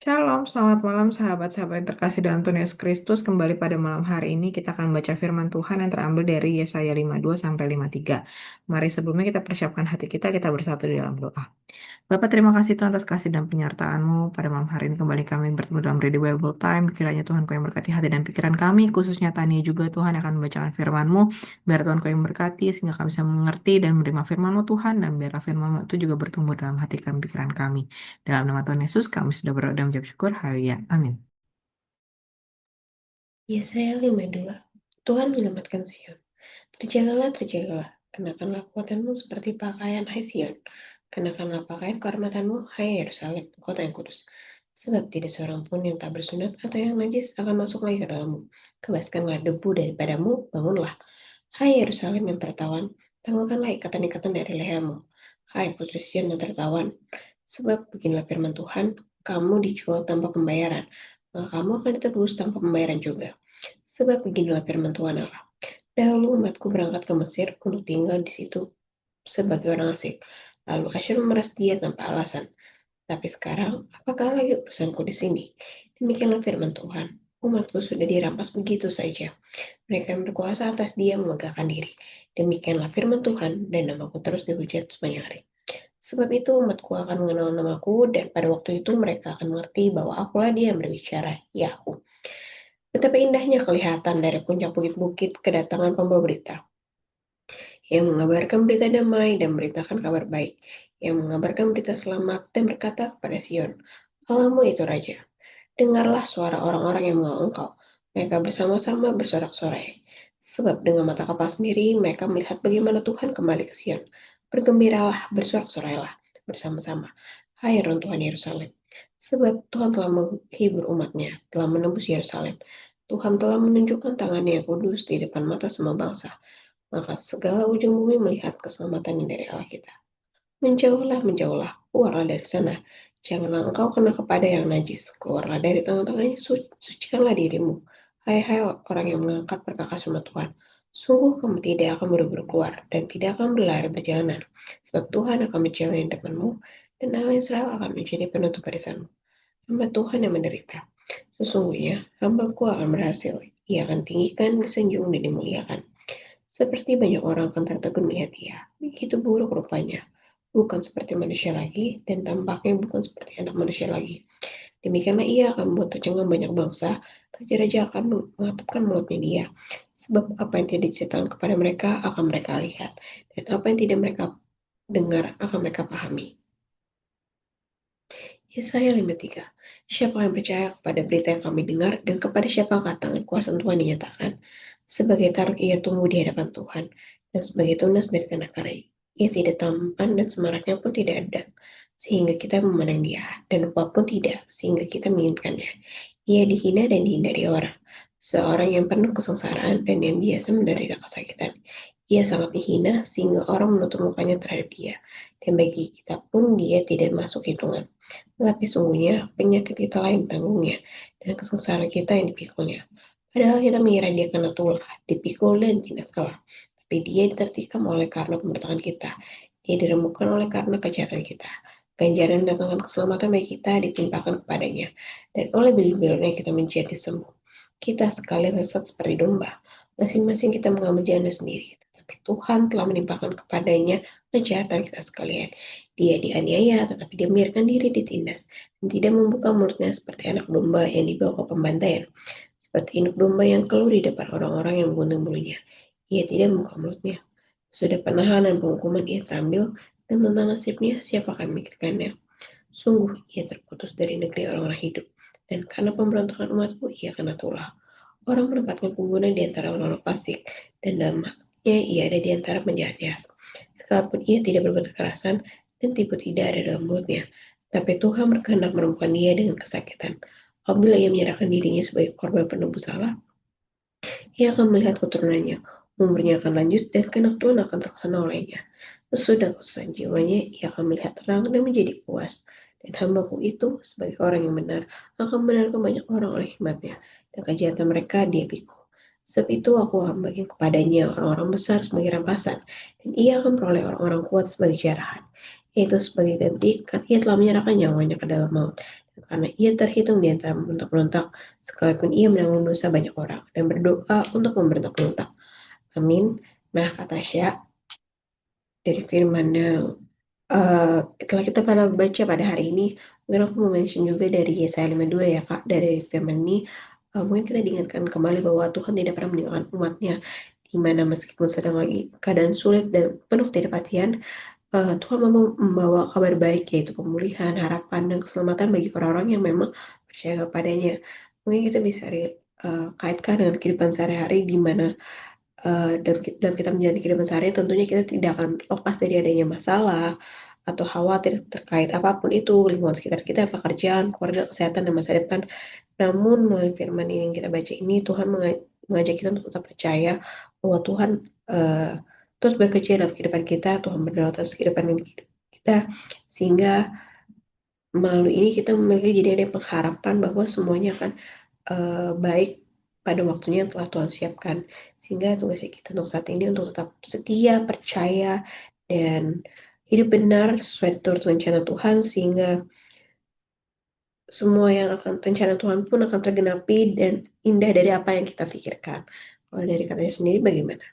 Shalom, selamat malam sahabat-sahabat yang terkasih dalam Tuhan Yesus Kristus. Kembali pada malam hari ini kita akan baca firman Tuhan yang terambil dari Yesaya 52 sampai 53. Mari sebelumnya kita persiapkan hati kita bersatu di dalam doa. Bapak, terima kasih Tuhan atas kasih dan penyertaan-Mu. Pada malam hari ini kembali kami bertemu dalam Ready Bible Time. Kiranya Tuhan Kau yang berkati hati dan pikiran kami, khususnya Tania juga Tuhan akan membacakan firman-Mu. Biar Tuhan Kau yang berkati sehingga kami bisa mengerti dan menerima firman-Mu Tuhan. Dan biarlah firman-Mu itu juga bertumbuh dalam hati kami, pikiran kami. Dalam nama Tuhan Yesus kami sudah berdoa dan mengucap syukur. Haleluya. Amin. Yesaya 52. Tuhan menyelamatkan Sion. Terjagalah, terjagalah. Kenakanlah kekuatanmu seperti pakaian, hai Sion. Kenakanlah pakaian kehormatanmu, hai Yerusalem, kota yang kudus. Sebab tidak seorang pun yang tak bersunat atau yang najis akan masuk lagi ke dalammu. Kebaskanlah debu daripadamu, bangunlah. Hai Yerusalem yang tertawan, tanggalkanlah ikatan-ikatan dari lehermu. Hai putri Sion yang tertawan. Sebab beginilah firman Tuhan, kamu dijual tanpa pembayaran, maka kamu akan ditebus tanpa pembayaran juga. Sebab beginilah firman Tuhan Allah. Dahulu umatku berangkat ke Mesir untuk tinggal di situ sebagai orang asing. Lalu Asyur memeras dia tanpa alasan. Tapi sekarang, apakah lagi urusanku di sini? Demikianlah firman Tuhan. Umatku sudah dirampas begitu saja. Mereka yang berkuasa atas dia memegahkan diri. Demikianlah firman Tuhan, dan namaku terus dihujat sepanjang hari. Sebab itu umatku akan mengenal namaku, dan pada waktu itu mereka akan mengerti bahwa akulah dia yang berbicara, Yahweh. Betapa indahnya kelihatan dari puncak bukit-bukit kedatangan pembawa berita, yang mengabarkan berita damai dan memberitakan kabar baik, yang mengabarkan berita selamat dan berkata kepada Sion, Allahmu itu Raja. Dengarlah suara orang-orang yang mengenal engkau. Mereka bersama-sama bersorak-sorai. Sebab dengan mata kepala sendiri mereka melihat bagaimana Tuhan kembali ke Sion. Bergembiralah, bersorak-sorailah bersama-sama. Hai runtuhan Yerusalem. Sebab Tuhan telah menghibur umatnya, telah menembus Yerusalem. Tuhan telah menunjukkan tangannya yang kudus di depan mata semua bangsa. Maka segala ujung bumi melihat keselamatan dari Allah kita. Menjauhlah, menjauhlah, keluarlah dari sana. Janganlah engkau kena kepada yang najis. Keluarlah dari tengah-tengahnya, sucikanlah dirimu. Hai orang yang mengangkat perkakas rumah Tuhan. Sungguh kamu tidak akan buru-buru keluar dan tidak akan berlari berjalanan. Sebab Tuhan akan berjalan di depanmu dan Allah Israel akan menjadi penutup barisanmu. Hamba Tuhan yang menderita. Sesungguhnya hambaku akan berhasil. Ia akan tinggikan, disanjung, dan dimuliakan. Seperti banyak orang akan tertegun melihat dia. Begitu buruk rupanya. Bukan seperti manusia lagi, dan tampaknya bukan seperti anak manusia lagi. Demikianlah ia akan membuat tercengang banyak bangsa, raja-raja akan mengatupkan mulutnya dia. Sebab apa yang tidak diceritakan kepada mereka akan mereka lihat, dan apa yang tidak mereka dengar akan mereka pahami. Yesaya 53. Siapa yang percaya kepada berita yang kami dengar, dan kepada siapa tangan kuasa Tuhan dinyatakan? Sebagai taruh ia tumbuh di hadapan Tuhan, dan sebagai tunas dari tanah kering. Ia tidak tampan dan semaraknya pun tidak ada, sehingga kita memandang dia, dan rupa pun tidak, sehingga kita menginginkannya. Ia dihina dan dihindari orang, seorang yang penuh kesengsaraan dan yang biasa menderita kesakitan. Ia sangat dihina sehingga orang menutup mukanya terhadap dia, dan bagi kita pun dia tidak masuk hitungan. Tetapi sungguhnya penyakit kita lain tanggungnya, dan kesengsaraan kita yang dipikulnya. Padahal kita mengira dia kena tulah, dipikul dan tindas kalah. Tapi dia ditertikam oleh karena pemberontakan kita. Dia diremukkan oleh karena kejahatan kita. Ganjaran mendatangkan keselamatan bagi kita ditimpakan kepadanya. Dan oleh beli-belinya kita menjadi sembuh. Kita sekalian sesat seperti domba. Masing-masing kita mengambil jalannya sendiri. Tetapi Tuhan telah menimpakan kepadanya kejahatan kita sekalian. Dia dianiaya, tetapi dia membiarkan diri ditindas, dan tidak membuka mulutnya seperti anak domba yang dibawa ke pembantaian, seperti induk domba yang keluh di depan orang-orang yang menggunting bulunya. Ia tidak membuka mulutnya. Sudah penahanan penghukuman ia terambil, dan tentang nasibnya siapa akan memikirkannya? Sungguh ia terputus dari negeri orang-orang hidup, dan karena pemberontakan umatku ia kena tulah. Orang menempatkan pengguna di antara orang-orang fasik, dan dalam haknya ia ada di antara penjahat-jahat. Sekalipun ia tidak berbuat kekerasan dan tipu tidak ada dalam mulutnya, tapi Tuhan berkehendak menemukan dia dengan kesakitan. Apabila ia menyerahkan dirinya sebagai korban penebus salah, ia akan melihat keturunannya, umurnya akan lanjut dan kehendak Tuhan akan terlaksana olehnya. Sesudah kesusahan jiwanya, ia akan melihat terang dan menjadi puas. Dan hambaku itu, sebagai orang yang benar, akan membenarkan banyak orang oleh hikmatnya, dan kejahatan mereka dia pikul. Sebab itu aku akan bagi kepadanya orang-orang besar sebagai rampasan, dan ia akan peroleh orang-orang kuat sebagai jarahan. Yaitu sebagai ganti, kan ia telah menyerahkan nyawanya ke dalam maut, Karena ia terhitung di antara pemberontak-pemberontak, sekalipun ia menanggung dosa banyak orang, dan berdoa untuk memberontak-pemberontak. Amin. Nah, kata Tasya, dari firman yang telah kita pernah baca pada hari ini, mungkin aku mau mention juga dari Yesaya 52 ya Kak, dari firman ini, mungkin kita diingatkan kembali bahwa Tuhan tidak pernah meninggalkan umatnya, di mana meskipun sedang lagi keadaan sulit dan penuh ketidakpastian, Tuhan mau membawa kabar baik, yaitu pemulihan, harapan, dan keselamatan bagi orang-orang yang memang percaya kepadanya. Mungkin kita bisa kaitkan dengan kehidupan sehari-hari di mana dalam kita menjalani kehidupan sehari tentunya kita tidak akan lepas dari adanya masalah atau khawatir terkait apapun itu, lingkungan sekitar kita, pekerjaan, keluarga, kesehatan, dan masa depan. Namun melalui firman ini yang kita baca ini, Tuhan mengajak kita untuk tetap percaya bahwa Tuhan uh, terus bekerja dalam kehidupan kita, Tuhan berdoa atas kehidupan kita, sehingga melalui ini kita memiliki jadi ada pengharapan bahwa semuanya akan baik pada waktunya yang telah Tuhan siapkan. Sehingga tugas kita untuk saat ini untuk tetap setia, percaya, dan hidup benar sesuai turut rencana Tuhan, sehingga semua yang akan rencana Tuhan pun akan tergenapi dan indah dari apa yang kita pikirkan. Kalau dari katanya sendiri bagaimana?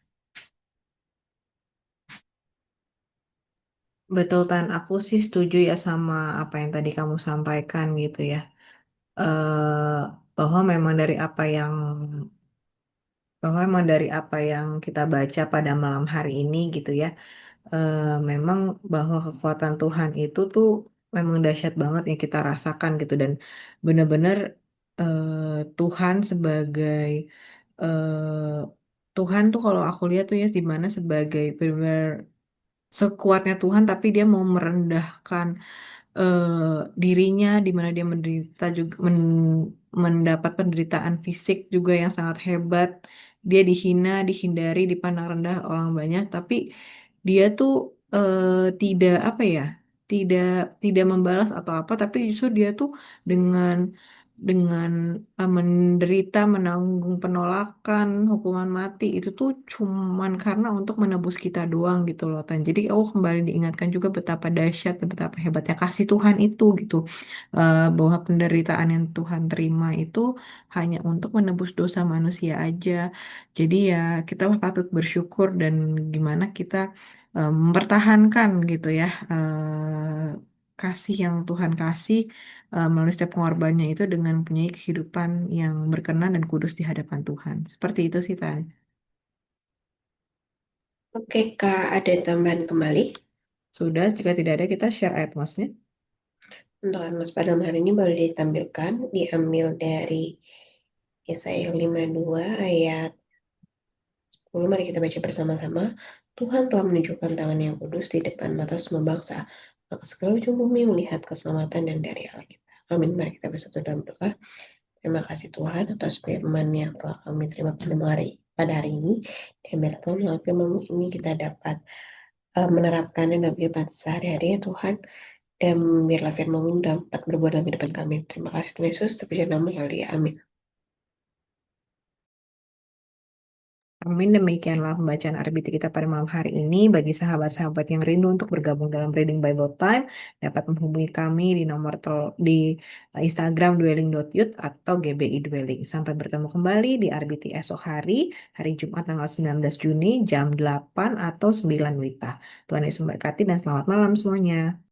Betul, Tan. Aku sih setuju ya sama apa yang tadi kamu sampaikan gitu ya. eh Bahwa memang dari apa yang kita baca pada malam hari ini gitu ya, eh, memang bahwa kekuatan Tuhan itu tuh memang dahsyat banget yang kita rasakan gitu, dan benar-benar Tuhan sebagai eh, Tuhan tuh kalau aku lihat tuh ya di mana sebagai benar sekuatnya Tuhan, tapi dia mau merendahkan dirinya di mana dia menderita juga, mendapat penderitaan fisik juga yang sangat hebat. Dia dihina, dihindari, dipandang rendah orang banyak, tapi dia tuh tidak apa ya, tidak tidak membalas atau apa, tapi justru dia tuh dengan dengan menderita, menanggung penolakan, hukuman mati itu tuh cuman karena untuk menebus kita doang gitu loh, Tan. Jadi aku kembali diingatkan juga betapa dahsyat dan betapa hebatnya kasih Tuhan itu gitu. Bahwa penderitaan yang Tuhan terima itu hanya untuk menebus dosa manusia aja. Jadi ya kita patut bersyukur, dan gimana kita mempertahankan gitu ya, kasih yang Tuhan kasih melalui setiap pengorbanannya itu dengan mempunyai kehidupan yang berkenan dan kudus di hadapan Tuhan. Seperti itu sih, Tan. Oke Kak, ada tambahan kembali? Sudah, jika tidak ada kita share ayat masnya. Untuk Mas pada hari ini baru ditampilkan, diambil dari Yesaya 52 ayat 10. Mari kita baca bersama-sama. Tuhan telah menunjukkan tangan yang kudus di depan mata semua bangsa. Maka segala ujung bumi melihat keselamatan dan dari Allah kita. Amin. Mari kita bersatu dalam doa. Terima kasih Tuhan atas firman yang telah kami terima pada hari ini. Dan biar Tuhan melalui firman ini kita dapat menerapkannya dalam kehidupan sehari-hari ya Tuhan. Dan biarlah firman dapat berbuah dalam kehidupan kami. Terima kasih Tuhan Yesus. Terpujilah nama Haleluya. Amin. Amin, demikianlah pembacaan RBT kita pada malam hari ini. Bagi sahabat-sahabat yang rindu untuk bergabung dalam Reading Bible Time, dapat menghubungi kami di nomor di Instagram dwelling.youth atau GBI Dwelling. Sampai bertemu kembali di RBT esok hari, hari Jumat tanggal 19 Juni jam 8 atau 9 WITA. Tuhan Yesus memberkati dan selamat malam semuanya.